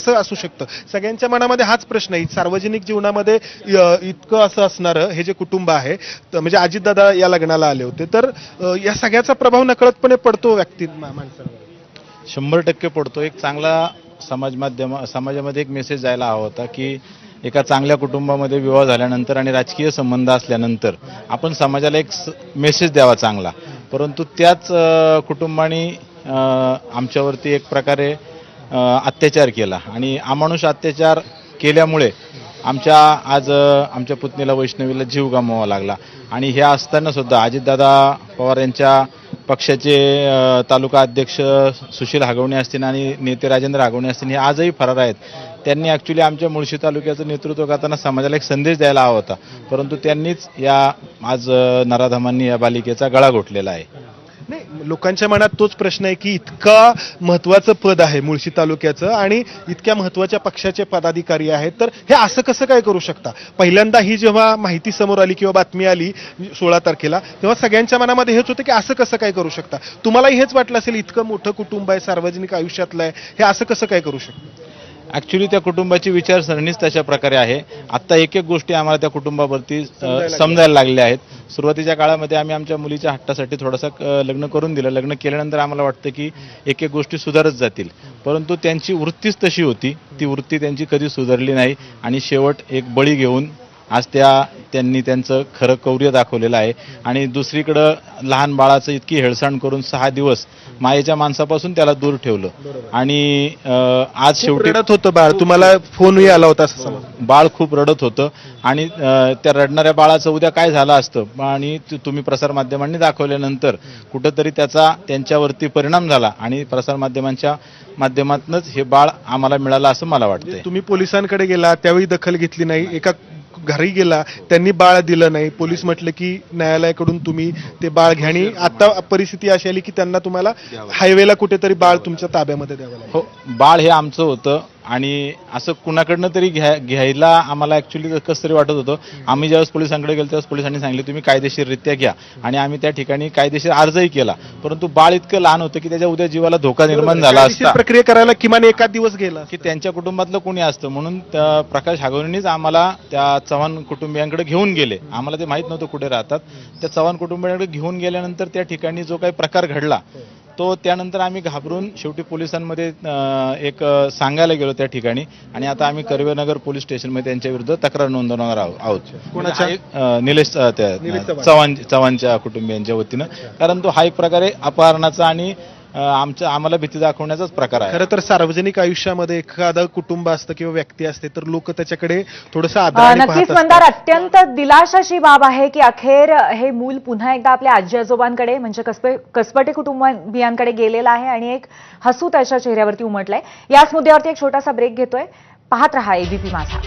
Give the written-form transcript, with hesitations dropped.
कसं असू शकतं? सगळ्यांच्या मनामध्ये हाच प्रश्न आहे. सार्वजनिक जीवनामध्ये इतकं असं असणारं हे जे कुटुंब आहे, म्हणजे अजितदादा या लग्नाला आले होते, तर या सगळ्याचा प्रभाव नकळतपणे पडतो माणसांवर. 100% पडतो. एक चांगला समाजामध्ये एक मेसेज जायला हवा होता की एका चांगल्या कुटुंबामध्ये विवाह झाल्यानंतर आणि राजकीय संबंध असल्यानंतर आपण समाजाला एक मेसेज द्यावा चांगला. परंतु त्याच कुटुंबाने आमच्यावरती एक प्रकारे अत्याचार केला आणि अमानुष अत्याचार केल्यामुळे आमच्या पुतणीला वैष्णवीला जीव गमवावा लागला. आणि हे असताना सुद्धा अजितदादा पवार यांच्या पक्षाचे तालुका अध्यक्ष सुशील हागवणे असतील आणि नेते राजेंद्र हागवणे असतील हे आजही फरार आहेत. त्यांनी ॲक्च्युली आमच्या मुळशी तालुक्याचं नेतृत्व करताना समाजाला एक संदेश द्यायला हवा होता, परंतु त्यांनीच आज नराधमांनी या बालिकेचा गळा घोटलेला आहे. नाही, लोकांच्या मनात तोच प्रश्न आहे की इतका महत्वाचं पद आहे मुळशी तालुक्याचं आणि इतक्या महत्वाच्या पक्षाचे पदाधिकारी आहेत, तर हे असं कसं काय करू शकता? पहिल्यांदा ही जेव्हा माहिती समोर आली किंवा बातमी आली 16 तारखेला, तेव्हा सगळ्यांच्या मनामध्ये हेच होतं की असं कसं काय करू शकता? तुम्हालाही हेच वाटलं असेल, इतकं मोठं कुटुंब आहे, सार्वजनिक आयुष्यातलं आहे, हे असं कसं काय करू शकतं? ॲक्च्युली त्या कुटुंबाची विचारसरणीच तशा प्रकारे आहे. आत्ता एक एक गोष्टी आम्हाला त्या कुटुंबावरती समजायला लागल्या आहेत. सुरुवातीच्या काळामध्ये आम्ही आमच्या मुलीच्या हट्टासाठी थोडंसं लग्न करून दिलं. लग्न केल्यानंतर आम्हाला वाटतं की एक एक गोष्टी सुधारत जातील, परंतु त्यांची वृत्तीच तशी होती. ती वृत्ती त्यांची कधी सुधारली नाही आणि शेवट एक बळी घेऊन आज त्यांनी त्यांचं खरं कौर्य दाखवलेलं आहे. आणि दुसरीकडं लहान बाळाचं इतकी हेळसांड करून 6 दिवस मायेच्या माणसापासून त्याला दूर ठेवलं आणि आज शेवटी रडत होतं बाळ, तुम्हाला फोनही आला होता असं समज? बाळ खूप रडत होतं आणि त्या रडणाऱ्या बाळाचं उद्या काय झालं असतं आणि तुम्ही प्रसारमाध्यमांनी दाखवल्यानंतर कुठंतरी त्यांच्यावरती परिणाम झाला आणि प्रसारमाध्यमांच्या माध्यमातूनच हे बाळ आम्हाला मिळालं असं मला वाटतंय. तुम्ही पोलिसांकडे गेला त्यावेळी दखल घेतली नाही, एका घरी गेला त्यांनी बाळ दिलं नाही, पोलीस म्हटलं की न्यायालयाकडून तुम्ही ते बाळ घ्या आणि आता परिस्थिती अशी आली की त्यांना तुम्हाला हायवेला कुठेतरी बाळ तुमच्या ताब्यामध्ये द्यावं लागलं. हो, बाळ हे आमचं होतं आणि असं कुणाकडनं तरी घ्यायला आम्हाला ॲक्च्युली कसं तरी वाटत होतं. आम्ही ज्यावेळेस पोलिसांकडे गेलो त्यावेळेस पोलिसांनी सांगितले तुम्ही कायदेशीररित्या घ्या आणि आम्ही त्या ठिकाणी कायदेशीर अर्जही केला, परंतु बाळ इतकं लहान होतं की त्याच्या उद्या जीवाला धोका निर्माण झाला असता. प्रक्रिया करायला किमान एका दिवस गेला की त्यांच्या कुटुंबातलं कोणी असतं म्हणून प्रकाश हागवणेंनीच आम्हाला त्या चव्हाण कुटुंबियांकडे घेऊन गेले. आम्हाला ते माहीत नव्हतं कुठे राहतात. त्या चव्हाण कुटुंबियांकडे घेऊन गेल्यानंतर त्या ठिकाणी जो काही प्रकार घडला तो त्यानंतर आम्ही घाबरून शेवटी पोलिसांमध्ये एक सांगायला गेलो त्या ठिकाणी आणि आता आम्ही कर्वेनगर पोलीस स्टेशनमध्ये त्यांच्या विरुद्ध तक्रार नोंदवणार आहोत. कोणाच्या? निलेश चव्हाणच्या कुटुंबियांच्या वतीनं, कारण तो हा एक प्रकारे अपहरणाचा आणि आम्हाला भीती दाखवण्याचाच प्रकार आहे. खरं तर सार्वजनिक आयुष्यामध्ये एखादं कुटुंब असतं किंवा व्यक्ती असते तर लोक त्याच्याकडे थोडंसं आदराने पाहत नक्कीच असतात. मंदार, अत्यंत दिलाशाची बाब आहे की अखेर हे मूल पुन्हा एकदा आपल्या आजी आजोबांकडे म्हणजे कसपटे कुटुंबियांकडे गेलेलं आहे आणि एक हसू त्याच्या चेहऱ्यावरती उमटलंय. याच मुद्द्यावरती एक छोटासा ब्रेक घेतोय. पाहत रहा एबीपी माझा.